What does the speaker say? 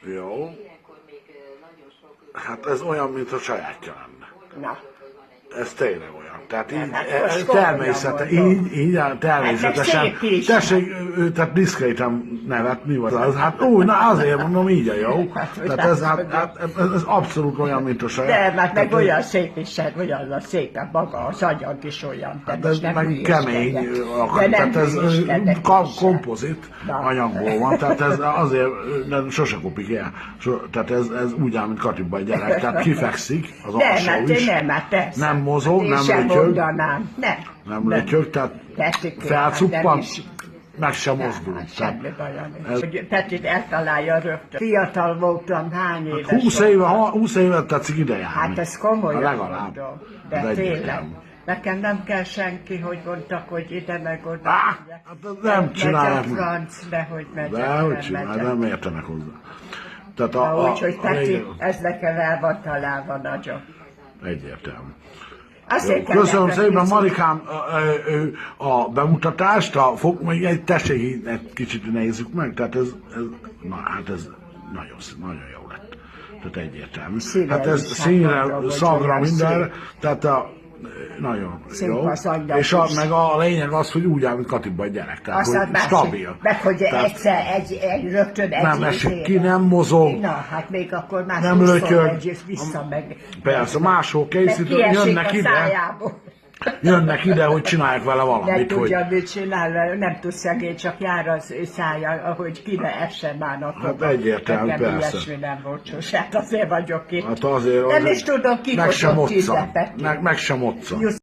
Jó. Hát ez olyan, mint a sajátja lenne. Na. Ez tényleg olyan. Tehát így, Hát természetesen. Tessék, tehát diszkréten nevetni, vagy az. Hát úgy, na azért mondom, így a jó. Tehát ez abszolút olyan, mint a saját. De hát meg olyan szép is, olyan a szépen maga, az anyag is olyan. Hát ez meg kemény, tehát ez kompozit anyagból van, tehát ez azért sose kopik el. Tehát ez úgy áll, mint Katiba egy gyerek, tehát kifekszik az alsó is. Nem mozog, nem lötyög, nem lötyög, tehát felcuppan, meg sem mozdul. Semmi baja nincs. Petit eltalálja rögtön. Fiatal voltam, hány éves 20 évet tetszik ide járni. Hát ez komolyan legalább. mondom. De tényleg. Nekem nem kell senki, hogy mondtak, hogy ide meg oda. Hát nem csinálják. Megy a franc, nehogy megyek. Dehogy csinálják, nem értenek hozzá. Úgyhogy Peti, ez nekem el van találva nagyon. Egyértelmű. Köszönöm szépen, Marikám, a bemutatást, tessék, egy kicsit nézzük meg, tehát ez nagyon jó lett. Tehát egyértelmű. Hát ez színre, szagra, mindenre, tehát nagyon jó. És meg a lényeg az, hogy úgy áll, mint Katiba egy gyerek, tehát hogy stabil. Meg hogy egyszer rögtön nem esik ki, nem mozog. Na, hát még akkor már nem lötyög. Vissza meg. Persze, máshol készítő, jönnek ide, hogy csinálják vele valamit. Nem tudja, mit csinál, nem tud szegény, csak jár az szája, ahogy kire essen már napokban. Hát egyértelmű, persze. Nekem ilyesmi nem volt sose, hát azért vagyok itt. Hát azért nem is tudom, ki meg sem moccan.